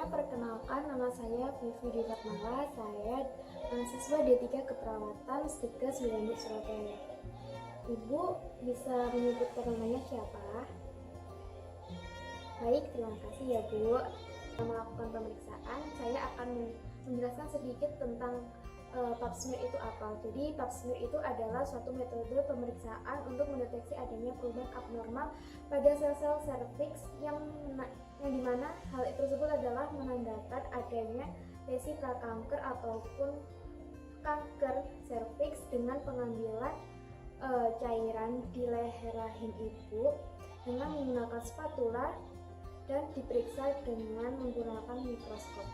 perkenalkan, nama saya Vivi Divatmala. Saya mahasiswa D3 Keperawatan Stikes Wilayah Surabaya. Ibu bisa menyebutkan namanya siapa? Baik, terima kasih ya Bu. Melakukan pemeriksaan, saya akan menjelaskan sedikit tentang pap smear itu apa. Jadi pap smear itu adalah suatu metode pemeriksaan untuk mendeteksi adanya perubahan abnormal pada sel-sel serviks yang dimana hal tersebut adalah menandakan adanya lesi prakanker ataupun kanker serviks dengan pengambilan cairan di leher rahim ibu dengan menggunakan spatula dan diperiksa dengan menggunakan mikroskop.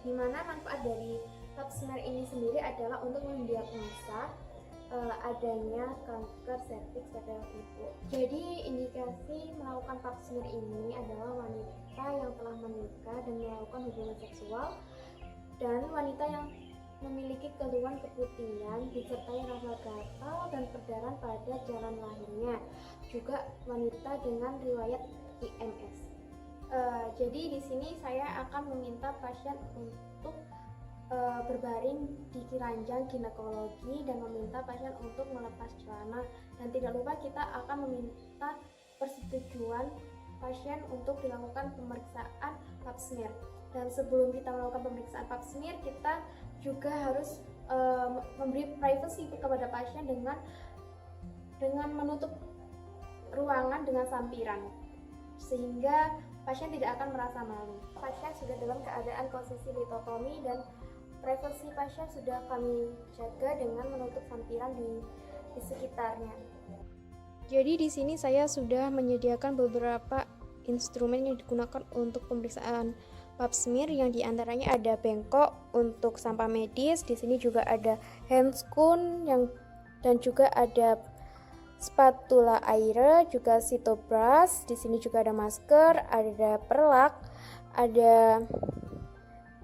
Dimana manfaat dari pap smear ini sendiri adalah untuk mendiagnosa adanya kanker serviks pada ibu. Jadi indikasi melakukan pap smear ini adalah wanita yang telah menikah dan melakukan hubungan seksual, dan wanita yang memiliki keluhan keputihan disertai rasa gatal dan perdarahan pada jalan lahirnya, juga wanita dengan riwayat IMS. Jadi di sini saya akan meminta pasien untuk berbaring di ranjang ginekologi dan meminta pasien untuk melepas celana, dan tidak lupa kita akan meminta persetujuan pasien untuk dilakukan pemeriksaan pap smear. Dan sebelum kita melakukan pemeriksaan pap smear, kita juga harus memberi privacy kepada pasien dengan menutup ruangan dengan sampiran, sehingga pasien tidak akan merasa malu. Pasien sudah dalam keadaan posisi litotomi dan privasi pasien sudah kami jaga dengan menutup sampiran di sekitarnya. Jadi di sini saya sudah menyediakan beberapa instrumen yang digunakan untuk pemeriksaan pap smear, yang diantaranya ada bengkok untuk sampah medis, di sini juga ada handscoon dan juga ada spatula air, juga sitobras, di sini juga ada masker, ada perlak, ada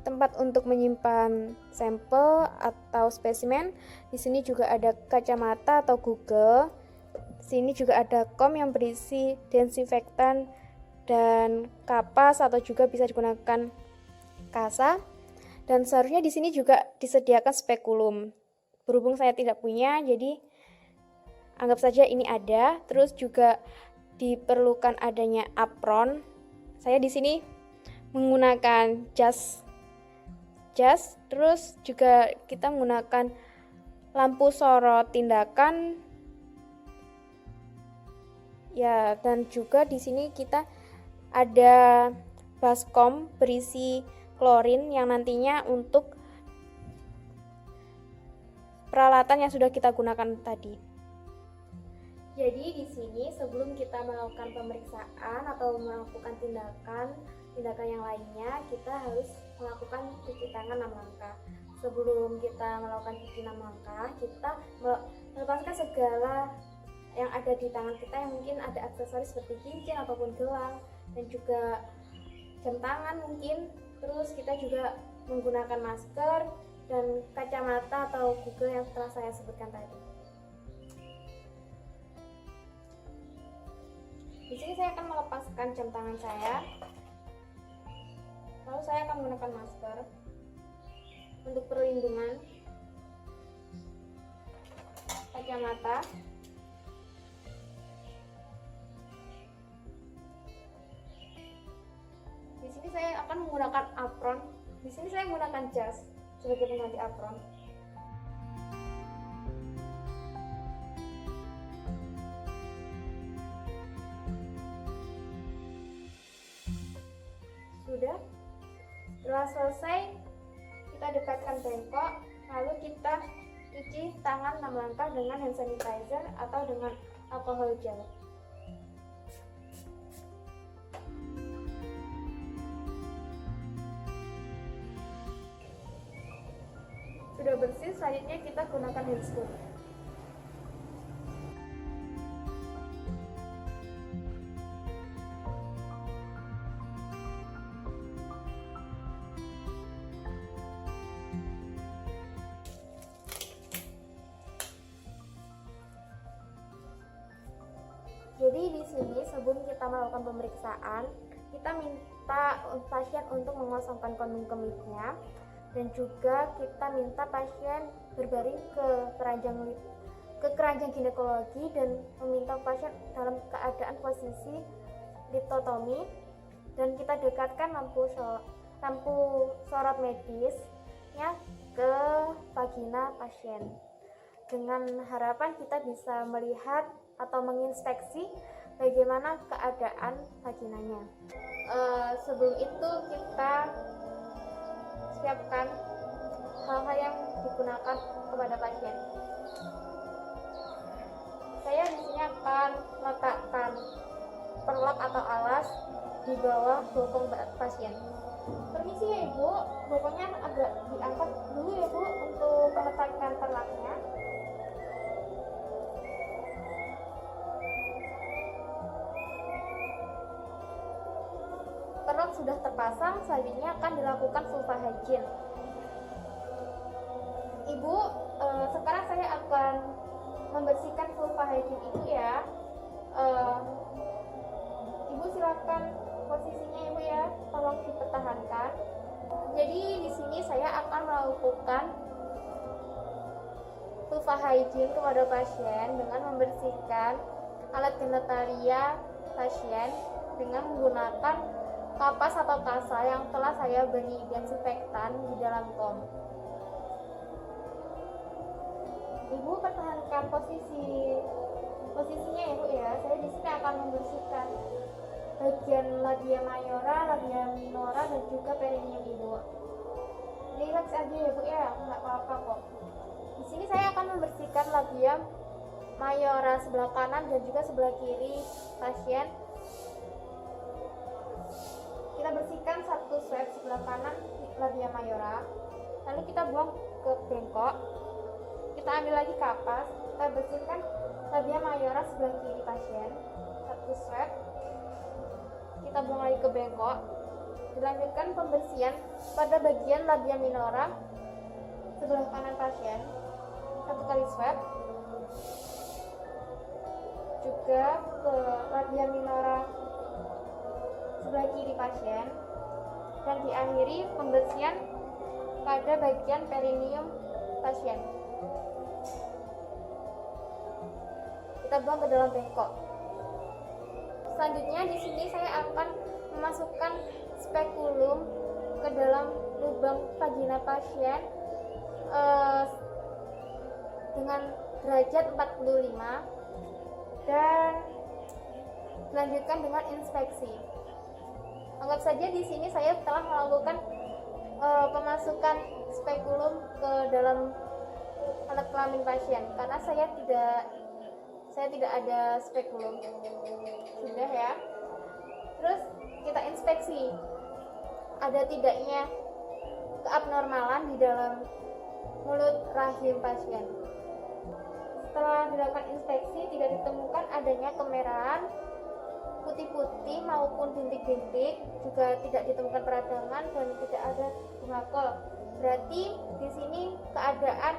tempat untuk menyimpan sampel atau spesimen. Di sini juga ada kacamata atau Google. Di sini juga ada kom yang berisi desinfektan dan kapas, atau juga bisa digunakan kasa. Dan seharusnya di sini juga disediakan spekulum. Berhubung saya tidak punya, jadi anggap saja ini ada. Terus juga diperlukan adanya apron. Saya di sini menggunakan jas, terus juga kita menggunakan lampu sorot tindakan ya, dan juga di sini kita ada baskom berisi klorin yang nantinya untuk peralatan yang sudah kita gunakan tadi. Jadi di sini sebelum kita melakukan pemeriksaan atau melakukan tindakan yang lainnya, kita harus melakukan cuci tangan 6 langkah. Sebelum kita melakukan cuci 6 langkah, kita melepaskan segala yang ada di tangan kita, yang mungkin ada aksesoris seperti cincin ataupun gelang, dan juga jam tangan mungkin. Terus kita juga menggunakan masker dan kacamata atau Google yang telah saya sebutkan tadi. Di sini saya akan melepaskan jam tangan saya. Lalu saya akan menggunakan masker untuk perlindungan, kacamata, di sini saya akan menggunakan apron. Di sini saya menggunakan jas sebagai pengganti apron. Sudah. Setelah selesai, kita dekatkan bengkok, lalu kita cuci tangan 6 langkah dengan hand sanitizer atau dengan alkohol gel. Sudah bersih, selanjutnya kita gunakan handscoon. Jadi di sini sebelum kita melakukan pemeriksaan, kita minta pasien untuk mengosongkan kondom kemihnya, dan juga kita minta pasien berbaring ke keranjang ginekologi dan meminta pasien dalam keadaan posisi litotomi, dan kita dekatkan lampu sorot medisnya ke vagina pasien dengan harapan kita bisa melihat atau menginspeksi bagaimana keadaan vaginanya. Sebelum itu kita siapkan hal-hal yang digunakan kepada pasien. Saya di sini akan letakkan perlak atau alas di bawah bokong pasien. Permisi ya Ibu, bokongnya agak diangkat dulu ya Bu untuk meletakkan perlaknya. Perlak sudah terpasang, selanjutnya akan dilakukan vulva hygiene. Ibu, sekarang saya akan membersihkan vulva hygiene itu ya. Ibu silakan posisinya Ibu ya, tolong dipertahankan. Jadi di sini saya akan melakukan vulva hygiene kepada pasien dengan membersihkan alat genitalia pasien dengan menggunakan kapas atau kasa yang telah saya beri desinfektan di dalam kom. Ibu pertahankan posisinya Ibu ya. Saya di sini akan membersihkan bagian labia mayora, labia minora, dan juga perineum Ibu. Relax aja ya Bu ya, nggak apa-apa kok. Di sini saya akan membersihkan labia mayora sebelah kanan dan juga sebelah kiri pasien. Kita bersihkan satu swab sebelah kanan labia mayora, lalu kita buang ke bengkok. Kita ambil lagi kapas, kita bersihkan labia mayora sebelah kiri pasien, satu swab. Kita buang lagi ke bengkok. Dilanjutkan pembersihan pada bagian labia minora sebelah kanan pasien, satu kali swab. Juga ke labia minora sebelah kiri pasien, dan diakhiri pembersihan pada bagian perineum pasien. Kita buang ke dalam bengkok. Selanjutnya di sini saya akan memasukkan spekulum ke dalam lubang vagina pasien dengan derajat 45 dan dilanjutkan dengan inspeksi. Anggap saja di sini saya telah melakukan pemasukan spekulum ke dalam alat kelamin pasien karena saya tidak ada spekulum. Sudah ya. Terus kita inspeksi ada tidaknya keabnormalan di dalam mulut rahim pasien. Setelah dilakukan inspeksi tidak ditemukan adanya kemerahan, putih-putih maupun bintik-bintik, juga tidak ditemukan peradangan dan tidak ada bunga. Berarti di sini keadaan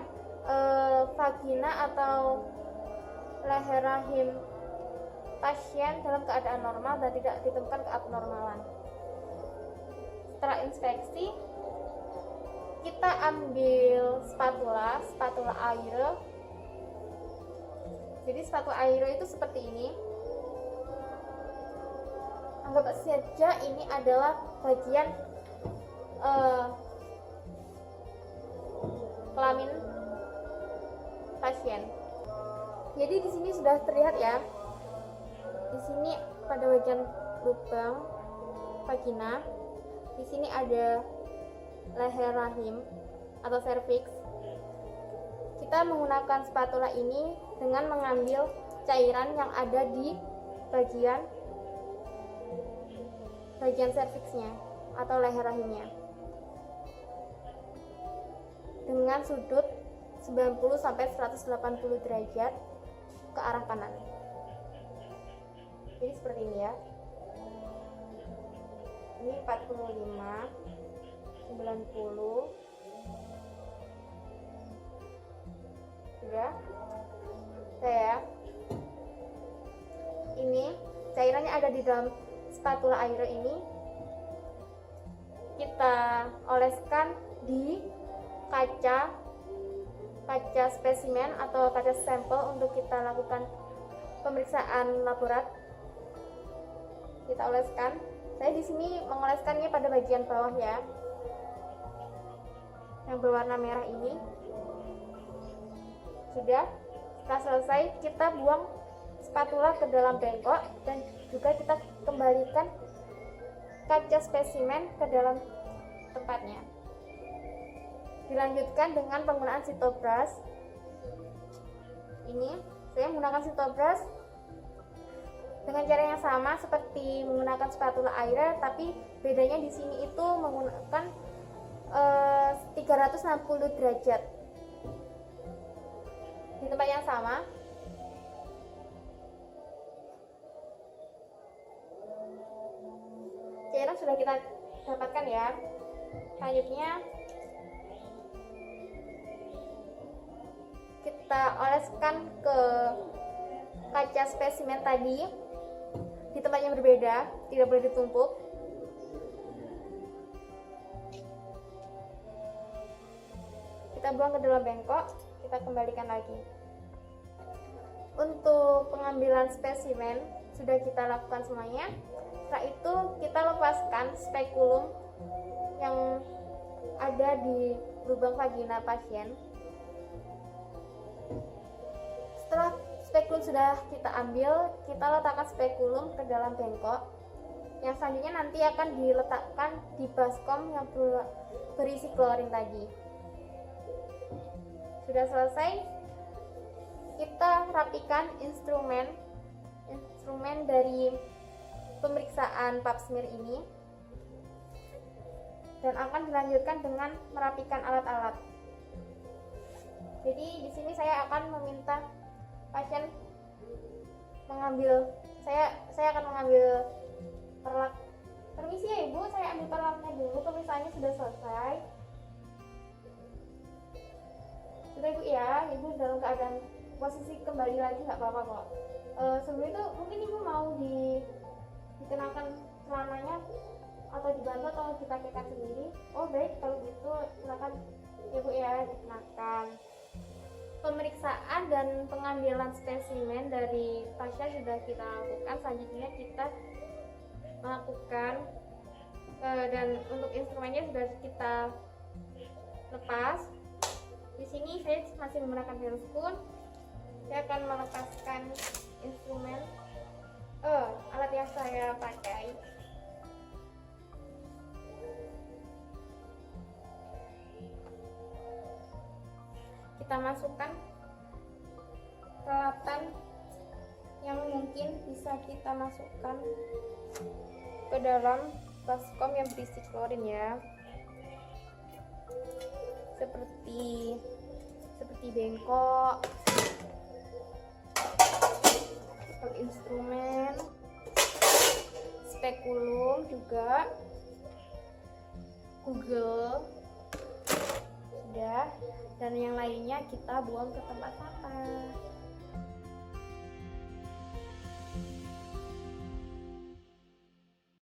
vagina atau leher rahim pasien dalam keadaan normal dan tidak ditemukan keabnormalan. Setelah inspeksi, kita ambil spatula air. Jadi spatula air itu seperti ini. Anggap saja ini adalah bagian kelamin pasien. Jadi di sini sudah terlihat ya. Di sini pada bagian lubang vagina, di sini ada leher rahim atau serviks. Kita menggunakan spatula ini dengan mengambil cairan yang ada di bagian serviksnya atau leher rahimnya dengan sudut 90 sampai 180 derajat ke arah kanan. Jadi seperti ini ya. Ini 45, 90. Sudah. Ya. Ini cairannya ada di dalam spatula air ini kita oleskan di kaca spesimen atau kaca sampel untuk kita lakukan pemeriksaan laborat. Kita oleskan. Saya di sini mengoleskannya pada bagian bawah ya, yang berwarna merah ini. Sudah. Setelah selesai, kita buang spatula ke dalam bengkok dan juga kita kembalikan kaca spesimen ke dalam tempatnya. Dilanjutkan dengan penggunaan sitobras. Ini saya menggunakan sitobras dengan cara yang sama seperti menggunakan spatula air, tapi bedanya di sini itu menggunakan 360 derajat. Di tempat yang sama. Cairan sudah kita dapatkan ya. Selanjutnya kita oleskan ke kaca spesimen tadi di tempat yang berbeda, tidak boleh ditumpuk. Kita buang ke dalam bengkok, kita kembalikan lagi. Untuk pengambilan spesimen sudah kita lakukan semuanya. Setelah itu kita lepaskan spekulum yang ada di lubang vagina pasien. Setelah spekulum sudah kita ambil, kita letakkan spekulum ke dalam bengkok. Yang selanjutnya nanti akan diletakkan di baskom yang berisi klorin tadi. Sudah selesai, kita rapikan instrumen dari pemeriksaan pap smear ini dan akan dilanjutkan dengan merapikan alat-alat. Jadi di sini saya akan meminta pasien mengambil, saya akan mengambil perlak. Permisi ya Ibu, saya ambil perlaknya dulu, pemeriksaannya sudah selesai. Sudah Ibu ya, Ibu dalam keadaan posisi kembali lagi, nggak apa-apa kok. Sebelum itu mungkin Ibu mau dikenakan celananya atau dibantu atau dipakaikan sendiri. Oh baik, kalau gitu silakan ya Bu ya, dikenakan. Pemeriksaan dan pengambilan spesimen dari pasien sudah kita lakukan. Selanjutnya kita melakukan dan untuk instrumennya sudah kita lepas. Di sini saya masih menggunakan hand spoon. Saya akan melepaskan instrumen alat yang saya pakai. Kita masukkan peralatan yang mungkin bisa kita masukkan ke dalam baskom yang berisi klorin ya, seperti bengkok, instrumen, spekulum juga, Google sudah, dan yang lainnya kita buang ke tempat sampah.